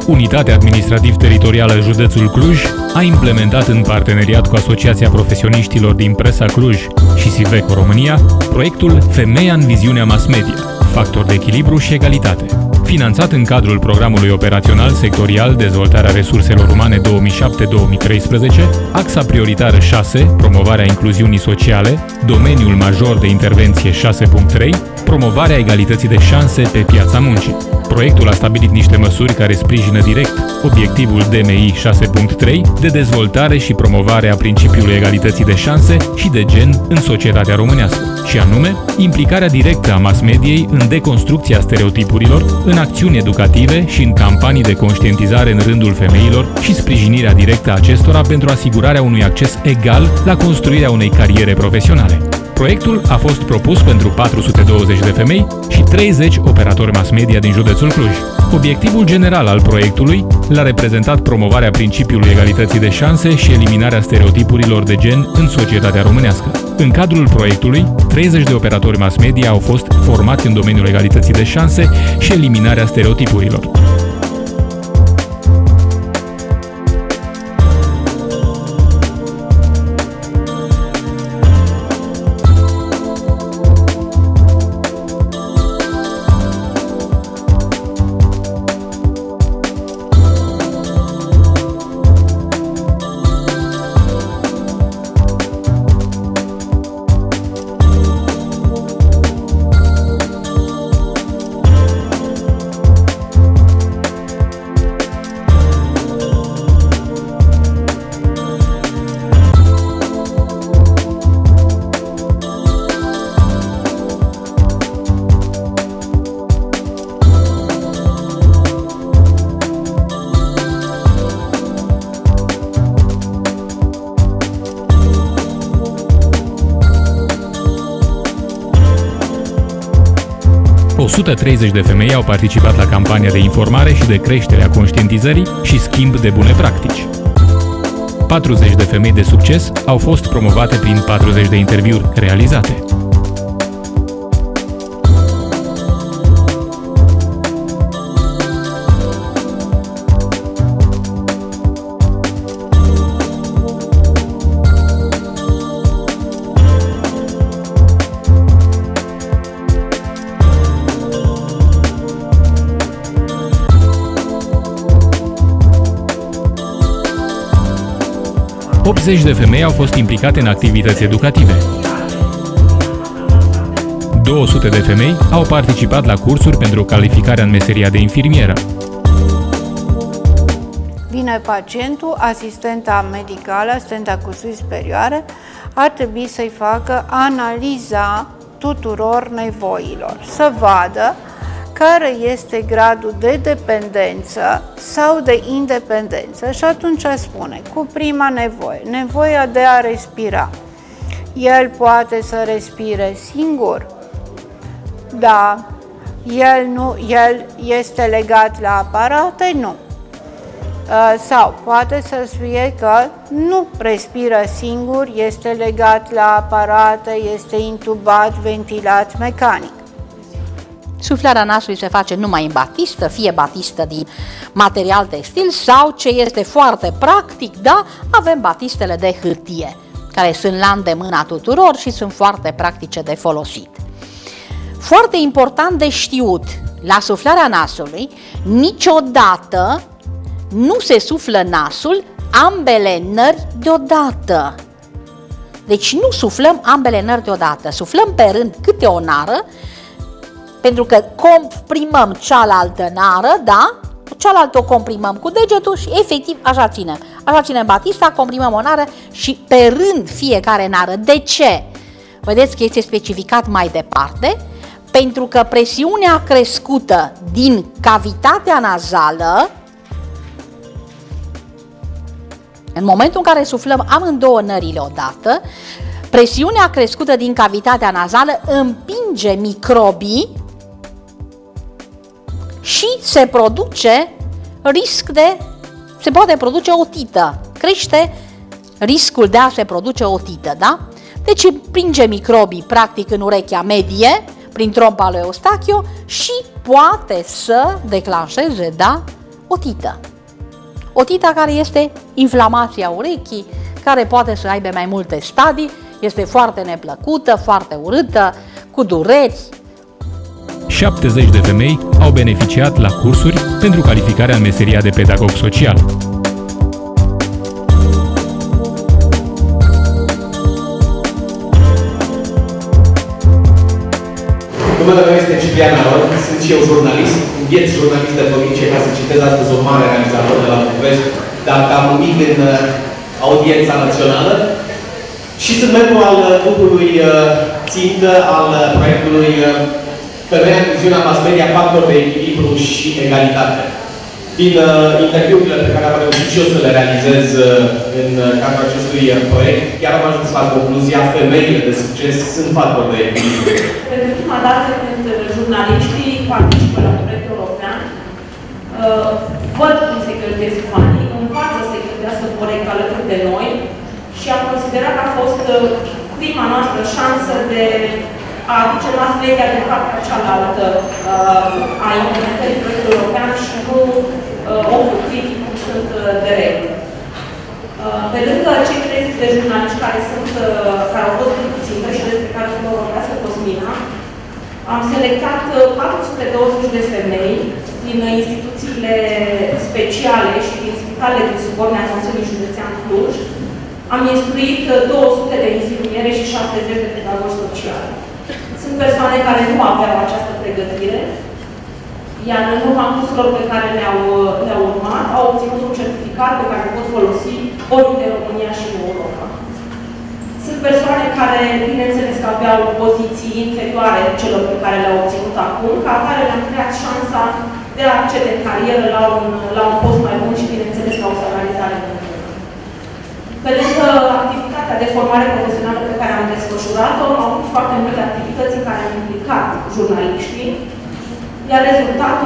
Unitatea Administrativ-Teritorială Județul Cluj a implementat în parteneriat cu Asociația Profesioniștilor din Presa Cluj și Siveco România proiectul Femeia în viziunea mass media, factor de echilibru și egalitate. Finanțat în cadrul Programului Operațional Sectorial Dezvoltarea Resurselor Umane 2007-2013, axa prioritară 6, promovarea incluziunii sociale, domeniul major de intervenție 6.3, promovarea egalității de șanse pe piața muncii. Proiectul a stabilit niște măsuri care sprijină direct obiectivul DMI 6.3 de dezvoltare și promovare a principiului egalității de șanse și de gen în societatea românească, și anume implicarea directă a mass-mediei în deconstrucția stereotipurilor, în acțiuni educative și în campanii de conștientizare în rândul femeilor și sprijinirea directă a acestora pentru asigurarea unui acces egal la construirea unei cariere profesionale. Proiectul a fost propus pentru 420 de femei și 30 operatori mass media din județul Cluj. Obiectivul general al proiectului l-a reprezentat promovarea principiului egalității de șanse și eliminarea stereotipurilor de gen în societatea românească. În cadrul proiectului, 30 de operatori mass media au fost formați în domeniul egalității de șanse și eliminarea stereotipurilor. O 130 de femei au participat la campania de informare și de creștere a conștientizării și schimb de bune practici. 40 de femei de succes au fost promovate prin 40 de interviuri realizate. De femei au fost implicate în activități educative. 200 de femei au participat la cursuri pentru calificarea în meseria de infirmieră. Vine pacientul, asistenta medicală, asistenta cursului superioare, ar trebui să-i facă analiza tuturor nevoilor, să vadă care este gradul de dependență sau de independență și atunci spune, cu prima nevoie, nevoia de a respira. El poate să respire singur? Da. El este legat la aparate? Nu. Sau poate să fie că nu respiră singur, este legat la aparate, este intubat, ventilat mecanic. Suflarea nasului se face numai în batistă, fie batistă din material textil sau, ce este foarte practic, da, avem batistele de hârtie, care sunt la îndemâna tuturor și sunt foarte practice de folosit. Foarte important de știut, la suflarea nasului, niciodată nu se suflă nasul ambele nări deodată. Deci nu suflăm ambele nări deodată, suflăm pe rând câte o nară, pentru că comprimăm cealaltă nară, da? Cealaltă o comprimăm cu degetul și efectiv așa ținem. Așa ținem batista, comprimăm o nară și pe rând fiecare nară. De ce? Vedeți că este specificat mai departe, pentru că presiunea crescută din cavitatea nazală, în momentul în care suflăm amândouă nările odată, presiunea crescută din cavitatea nazală împinge microbii și se produce risc de, se poate produce otită, crește riscul de a se produce otită, da? Deci împinge microbii practic în urechea medie, prin trompa lui Eustachio și poate să declanșeze, da, otită. Otita care este inflamația urechii, care poate să aibă mai multe stadii, este foarte neplăcută, foarte urâtă, cu dureri. 70 de femei au beneficiat la cursuri pentru calificarea în meseria de pedagog social. Numele meu este Ciprian Aron, sunt și eu jurnalist, îngheț jurnalist de provincie ca să citez astăzi un mare realizator de la București, dar cam un mic în audiența națională. Și sunt membru al grupului țintă al proiectului Femeia în viziunea mass media, factor de echilibru și egalitate. Din interviurile pe care am reușit și eu să le realizez în cadrul acestui proiect, chiar am ajuns la concluzia: femeile de succes sunt factori de echilibru. Pentru prima dată când jurnaliștii participă la proiectul european, văd cum se cheltuiesc banii, învață să se cheltuiască corect alături de noi și am considerat că a fost prima noastră șansă de a aduce mass media de partea cealaltă a implementării proiectului european și nu ochiul critic cum sunt de regulă. Pe lângă cei 30 de jurnaliști care au fost țintă și despre care să mă vorbească Cosmina, am selectat 420 de femei din instituțiile speciale și din spitalele din subordinea Consiliului Județean Cluj. Am instruit 200 de infirmiere și 70 de pedagogi sociali. Sunt persoane care nu aveau această pregătire, iar în urma cursurilor pe care le-au urmat, au obținut un certificat pe care îl pot folosi oriunde în România și în Europa. Sunt persoane care, bineînțeles, că aveau poziții inferioare celor pe care le-au obținut acum, ca atare le-am creat șansa de a accede în carieră la un post mai bun și, bineînțeles, la o salarizare mai bună. Pe lângă activitatea de formare profesională pe care am desfășurat-o, am avut foarte multe activități în care am implicat jurnaliștii, iar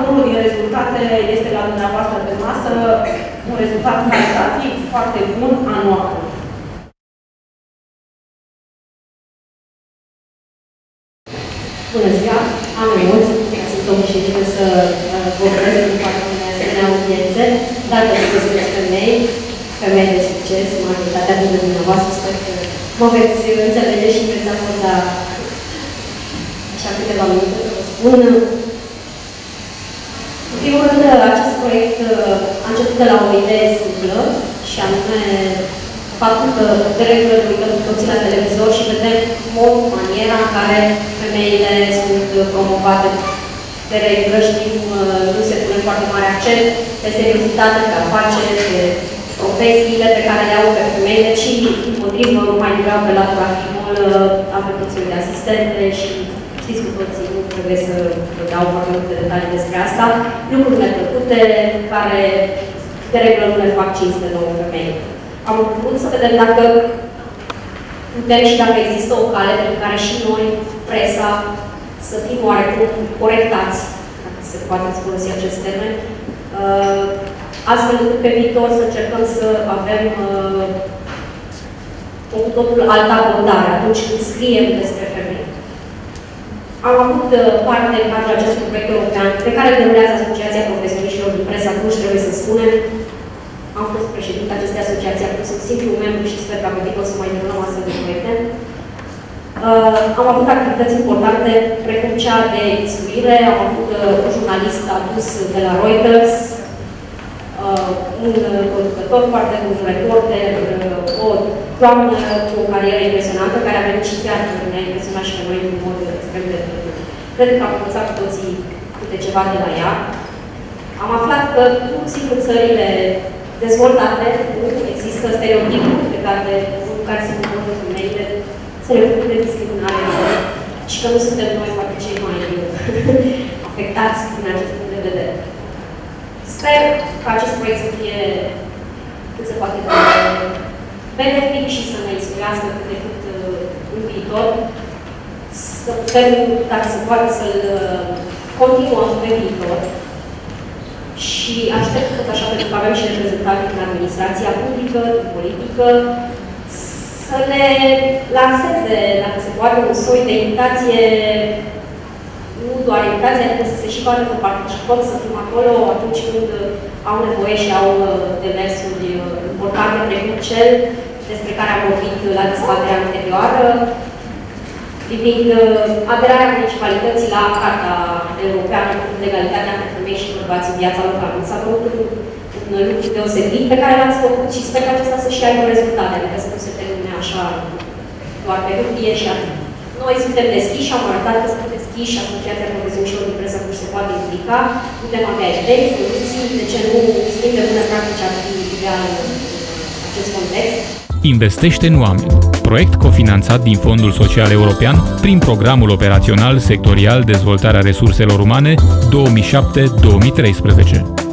unul din rezultate este la dumneavoastră pe masă, un rezultat calitativ foarte bun anual. Bună ziua! Am emoții, sunt domnul ședinte să vorbesc în fața unei asemenea audiențe, dar pentru că sunteți femei de succes, majoritatea dintre dumneavoastră, sper că mă veți înțelege și veți acorda așa câteva minute să vă spun. În primul rând, acest proiect a început de la o idee simplă, și anume faptul că de regulă ne uităm cu toții la televizor și vedem maniera în care femeile sunt promovate. De regulă știm, nu se pune foarte mare accent pe seriozitate, pe afaceri, pe profesiile pe care le au pe femeile, ci împotrivă, mai degrabă pe latura filmul, avem puțin de asistente și știți cu toții, nu trebuie să vă dau foarte multe detalii despre asta. Lucruri neplăcute care de regulă nu le fac cinste nouă femei. Am vrut să vedem dacă putem și dacă există o cale prin care și noi, presa, să fim oarecum corectați, dacă se poate folosi acest termen, astfel încât pe viitor să încercăm să avem o cu totul altă abordare atunci când scriem despre femei. Am avut parte în cadrul acestui proiect european pe care îl derulează Asociația Profesioniștilor din Presa Cluj, trebuie să spunem. Am fost președinte acestei asociații, acum sunt simplu membru și sper că pe viitor să mai derulăm astfel de proiecte. Am avut activități importante, precum cea de instruire, am avut un jurnalist adus de la Reuters, un producător foarte bun, un reporter, o doamnă cu o carieră impresionantă, care a venit și chiar ne-a impresionat și pe noi în mod extrem de plăcut. Cred că am învățat cu toții câte ceva de la ea. Am aflat că inclusiv în țările dezvoltate nu există stereotipuri pe care se confruntă femeile, stereotipuri de discriminare și că nu suntem noi poate cei mai afectați din acest punct de vedere. Sper că acest proiect să fie cât se poate de benefic și să ne instruiască cât de cât în viitor, să putem, dacă se poate, să-l continuăm pe viitor. Și aștept tot așa, pentru că avem și reprezentanți din administrația publică, din politică, să ne lanseze, dacă se poate, un soi de invitație, nu doar invitația, adică să se și vadă că participăm, să fim acolo atunci când au nevoie și au demersuri importante, precum cel despre care am vorbit la dezbaterea anterioară, privind aderarea municipalității la Carta Europeană pentru Egalitatea între femei și bărbați în viața locală. Mi s-a părut un lucru deosebit pe care l-ați făcut și sper că acesta să și aibă rezultate, adică să nu se termine așa doar pe hârtie și atât. Noi suntem deschiși, am arătat că suntem deschiși, Asociația Profesioniștilor din Presă Cluj se poate implica, putem avea idei, soluții, de ce nu schimb de bună practici ar fi ideal în acest context. Investește în oameni. Proiect cofinanțat din Fondul Social European prin Programul Operațional Sectorial Dezvoltarea Resurselor Umane 2007-2013.